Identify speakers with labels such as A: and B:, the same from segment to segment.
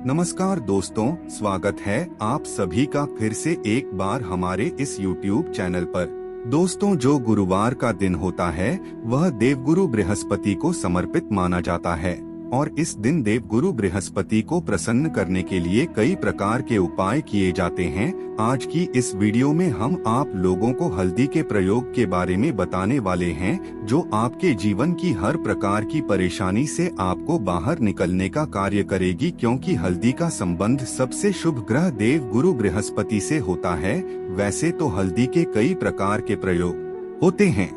A: नमस्कार दोस्तों, स्वागत है आप सभी का फिर से एक बार हमारे इस YouTube चैनल पर। दोस्तों, जो गुरुवार का दिन होता है वह देवगुरु बृहस्पति को समर्पित माना जाता है और इस दिन देवगुरु बृहस्पति को प्रसन्न करने के लिए कई प्रकार के उपाय किए जाते हैं। आज की इस वीडियो में हम आप लोगों को हल्दी के प्रयोग के बारे में बताने वाले हैं, जो आपके जीवन की हर प्रकार की परेशानी से आपको बाहर निकलने का कार्य करेगी, क्योंकि हल्दी का संबंध सबसे शुभ ग्रह देवगुरु बृहस्पति से होता है। वैसे तो हल्दी के कई प्रकार के प्रयोग होते हैं,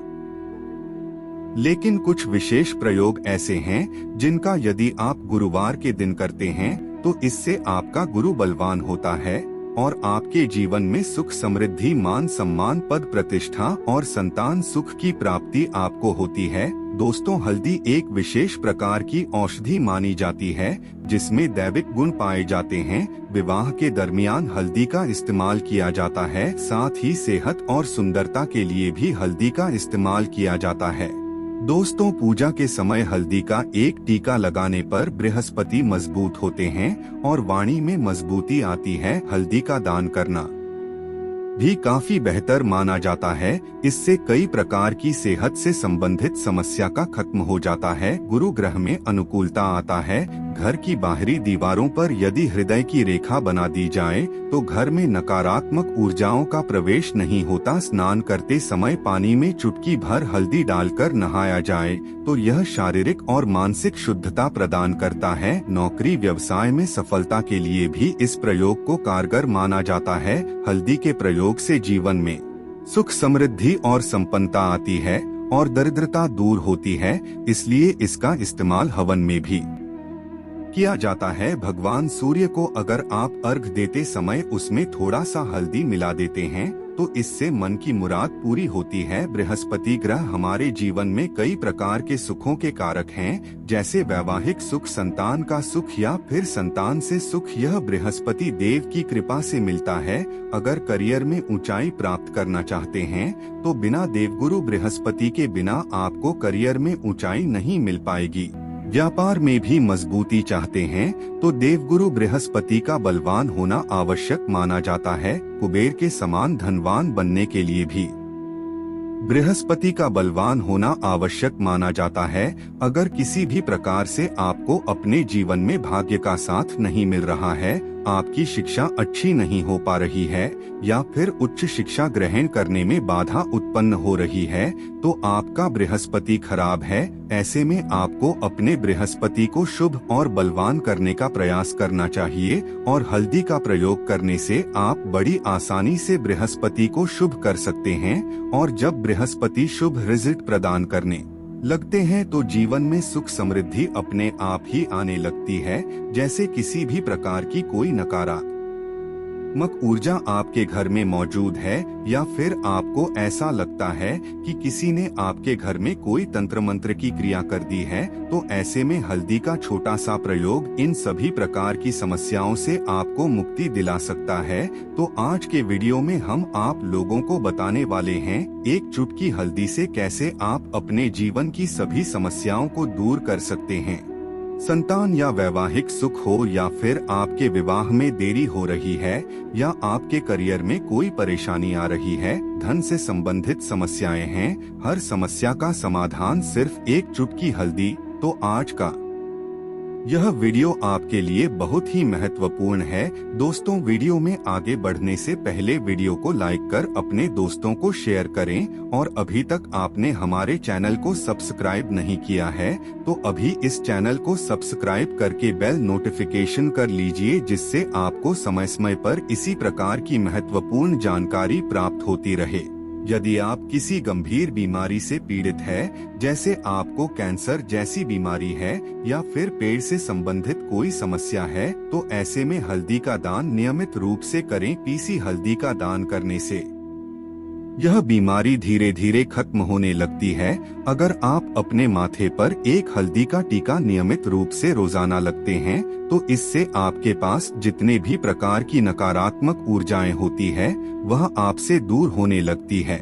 A: लेकिन कुछ विशेष प्रयोग ऐसे हैं जिनका यदि आप गुरुवार के दिन करते हैं तो इससे आपका गुरु बलवान होता है और आपके जीवन में सुख समृद्धि, मान सम्मान, पद प्रतिष्ठा और संतान सुख की प्राप्ति आपको होती है। दोस्तों, हल्दी एक विशेष प्रकार की औषधि मानी जाती है जिसमें दैविक गुण पाए जाते हैं। विवाह के दरमियान हल्दी का इस्तेमाल किया जाता है, साथ ही सेहत और सुंदरता के लिए भी हल्दी का इस्तेमाल किया जाता है। दोस्तों, पूजा के समय हल्दी का एक टीका लगाने पर बृहस्पति मजबूत होते हैं और वाणी में मजबूती आती है। हल्दी का दान करना भी काफी बेहतर माना जाता है। इससे कई प्रकार की सेहत से संबंधित समस्या का खत्म हो जाता है। गुरु ग्रह में अनुकूलता आता है। घर की बाहरी दीवारों पर यदि हृदय की रेखा बना दी जाए तो घर में नकारात्मक ऊर्जाओं का प्रवेश नहीं होता। स्नान करते समय पानी में चुटकी भर हल्दी डालकर नहाया जाए तो यह शारीरिक और मानसिक शुद्धता प्रदान करता है। नौकरी व्यवसाय में सफलता के लिए भी इस प्रयोग को कारगर माना जाता है। हल्दी के प्रयोग से जीवन में सुख समृद्धि और संपन्नता आती है और दरिद्रता दूर होती है, इसलिए इसका इस्तेमाल हवन में भी किया जाता है। भगवान सूर्य को अगर आप अर्घ देते समय उसमें थोड़ा सा हल्दी मिला देते हैं तो इससे मन की मुराद पूरी होती है। बृहस्पति ग्रह हमारे जीवन में कई प्रकार के सुखों के कारक हैं, जैसे वैवाहिक सुख, संतान का सुख या फिर संतान से सुख। यह बृहस्पति देव की कृपा से मिलता है। अगर करियर में ऊंचाई प्राप्त करना चाहते हैं तो बिना देवगुरु बृहस्पति के बिना आपको करियर में ऊंचाई नहीं मिल पाएगी। व्यापार में भी मजबूती चाहते हैं तो देवगुरु बृहस्पति का बलवान होना आवश्यक माना जाता है। कुबेर के समान धनवान बनने के लिए भी बृहस्पति का बलवान होना आवश्यक माना जाता है। अगर किसी भी प्रकार से आपको अपने जीवन में भाग्य का साथ नहीं मिल रहा है, आपकी शिक्षा अच्छी नहीं हो पा रही है या फिर उच्च शिक्षा ग्रहण करने में बाधा उत्पन्न हो रही है, तो आपका बृहस्पति खराब है। ऐसे में आपको अपने बृहस्पति को शुभ और बलवान करने का प्रयास करना चाहिए और हल्दी का प्रयोग करने से आप बड़ी आसानी से बृहस्पति को शुभ कर सकते हैं। और जब बृहस्पति शुभ रिजल्ट प्रदान करने लगते हैं तो जीवन में सुख समृद्धि अपने आप ही आने लगती है। जैसे किसी भी प्रकार की कोई नकारात्मक ऊर्जा आपके घर में मौजूद है या फिर आपको ऐसा लगता है कि किसी ने आपके घर में कोई तंत्र मंत्र की क्रिया कर दी है, तो ऐसे में हल्दी का छोटा सा प्रयोग इन सभी प्रकार की समस्याओं से आपको मुक्ति दिला सकता है। तो आज के वीडियो में हम आप लोगों को बताने वाले हैं एक चुटकी हल्दी से कैसे आप अपने जीवन की सभी समस्याओं को दूर कर सकते हैं। संतान या वैवाहिक सुख हो या फिर आपके विवाह में देरी हो रही है या आपके करियर में कोई परेशानी आ रही है, धन से संबंधित समस्याएं हैं, हर समस्या का समाधान सिर्फ एक चुटकी हल्दी। तो आज का यह वीडियो आपके लिए बहुत ही महत्वपूर्ण है। दोस्तों, वीडियो में आगे बढ़ने से पहले वीडियो को लाइक कर अपने दोस्तों को शेयर करें और अभी तक आपने हमारे चैनल को सब्सक्राइब नहीं किया है तो अभी इस चैनल को सब्सक्राइब करके बेल नोटिफिकेशन कर लीजिए, जिससे आपको समय समय पर इसी प्रकार की महत्वपूर्ण जानकारी प्राप्त होती रहे। यदि आप किसी गंभीर बीमारी से पीड़ित है, जैसे आपको कैंसर जैसी बीमारी है या फिर पेट से संबंधित कोई समस्या है, तो ऐसे में हल्दी का दान नियमित रूप से करें। पीसी हल्दी का दान करने से यह बीमारी धीरे धीरे खत्म होने लगती है। अगर आप अपने माथे पर एक हल्दी का टीका नियमित रूप से रोजाना लगते हैं तो इससे आपके पास जितने भी प्रकार की नकारात्मक ऊर्जाएं होती है वह आपसे दूर होने लगती है।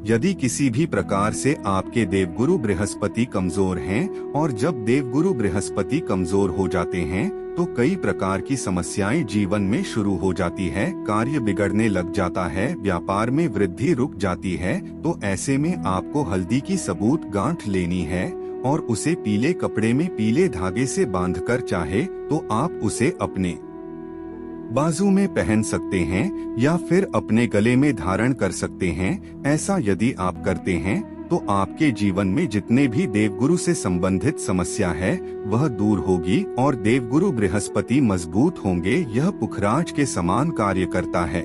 A: यदि किसी भी प्रकार से आपके देवगुरु बृहस्पति कमजोर हैं और जब देवगुरु बृहस्पति कमजोर हो जाते हैं तो कई प्रकार की समस्याएं जीवन में शुरू हो जाती है, कार्य बिगड़ने लग जाता है, व्यापार में वृद्धि रुक जाती है। तो ऐसे में आपको हल्दी की सबूत गांठ लेनी है और उसे पीले कपड़े में पीले धागे से बांधकर चाहे तो आप उसे अपने बाजू में पहन सकते हैं या फिर अपने गले में धारण कर सकते हैं। ऐसा यदि आप करते हैं तो आपके जीवन में जितने भी देवगुरु से संबंधित समस्या है वह दूर होगी और देवगुरु बृहस्पति मजबूत होंगे। यह पुखराज के समान कार्य करता है।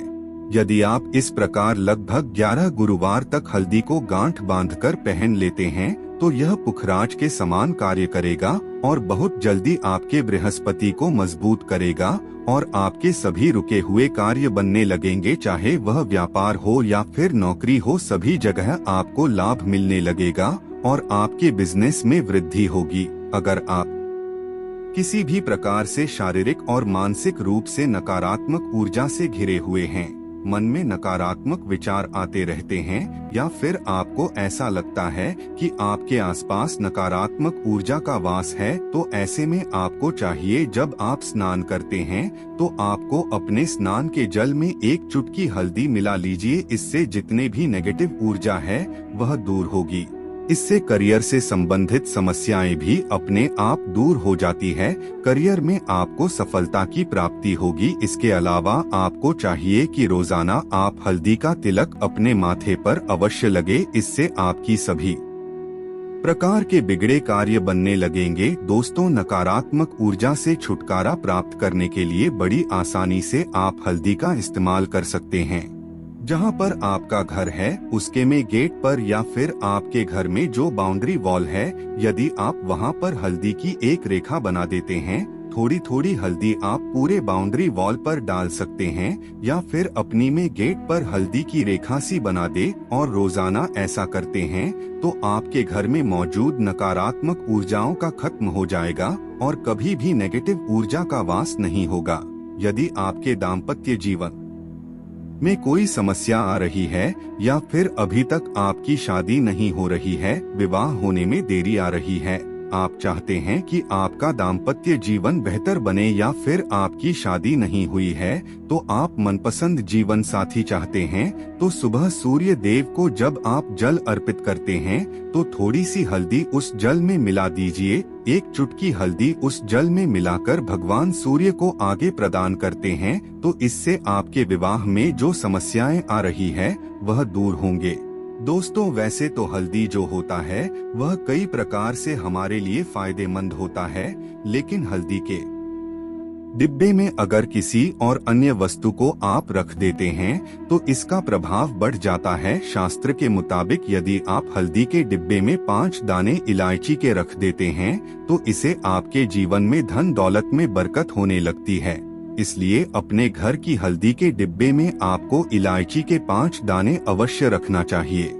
A: यदि आप इस प्रकार लगभग 11 गुरुवार तक हल्दी को गांठ बांधकर पहन लेते हैं तो यह पुखराज के समान कार्य करेगा और बहुत जल्दी आपके बृहस्पति को मजबूत करेगा और आपके सभी रुके हुए कार्य बनने लगेंगे। चाहे वह व्यापार हो या फिर नौकरी हो, सभी जगह आपको लाभ मिलने लगेगा और आपके बिजनेस में वृद्धि होगी। अगर आप किसी भी प्रकार से शारीरिक और मानसिक रूप से नकारात्मक ऊर्जा से घिरे हुए हैं, मन में नकारात्मक विचार आते रहते हैं या फिर आपको ऐसा लगता है कि आपके आसपास नकारात्मक ऊर्जा का वास है, तो ऐसे में आपको चाहिए जब आप स्नान करते हैं तो आपको अपने स्नान के जल में एक चुटकी हल्दी मिला लीजिए। इससे जितने भी नेगेटिव ऊर्जा है वह दूर होगी। इससे करियर से संबंधित समस्याएं भी अपने आप दूर हो जाती है। करियर में आपको सफलता की प्राप्ति होगी। इसके अलावा आपको चाहिए कि रोजाना आप हल्दी का तिलक अपने माथे पर अवश्य लगे। इससे आपकी सभी प्रकार के बिगड़े कार्य बनने लगेंगे। दोस्तों, नकारात्मक ऊर्जा से छुटकारा प्राप्त करने के लिए बड़ी आसानी से आप हल्दी का इस्तेमाल कर सकते हैं। जहां पर आपका घर है उसके में गेट पर या फिर आपके घर में जो बाउंड्री वॉल है, यदि आप वहां पर हल्दी की एक रेखा बना देते हैं, थोड़ी थोड़ी हल्दी आप पूरे बाउंड्री वॉल पर डाल सकते हैं या फिर अपनी में गेट पर हल्दी की रेखा सी बना दे और रोजाना ऐसा करते हैं तो आपके घर में मौजूद नकारात्मक ऊर्जाओं का खत्म हो जाएगा और कभी भी नेगेटिव ऊर्जा का वास नहीं होगा। यदि आपके दाम्पत्य जीवन में कोई समस्या आ रही है या फिर अभी तक आपकी शादी नहीं हो रही है, विवाह होने में देरी आ रही है, आप चाहते हैं कि आपका दाम्पत्य जीवन बेहतर बने या फिर आपकी शादी नहीं हुई है, तो आप मनपसंद जीवन साथी चाहते हैं, तो सुबह सूर्य देव को जब आप जल अर्पित करते हैं तो थोड़ी सी हल्दी उस जल में मिला दीजिए। एक चुटकी हल्दी उस जल में मिलाकर भगवान सूर्य को आगे प्रदान करते हैं तो इससे आपके विवाह में जो समस्याएं आ रही है वह दूर होंगे। दोस्तों, वैसे तो हल्दी जो होता है वह कई प्रकार से हमारे लिए फायदेमंद होता है, लेकिन हल्दी के डिब्बे में अगर किसी और अन्य वस्तु को आप रख देते हैं तो इसका प्रभाव बढ़ जाता है। शास्त्र के मुताबिक यदि आप हल्दी के डिब्बे में 5 दाने इलायची के रख देते हैं तो इसे आपके जीवन में धन दौलत में बरकत होने लगती है। इसलिए अपने घर की हल्दी के डिब्बे में आपको इलायची के 5 दाने अवश्य रखना चाहिए।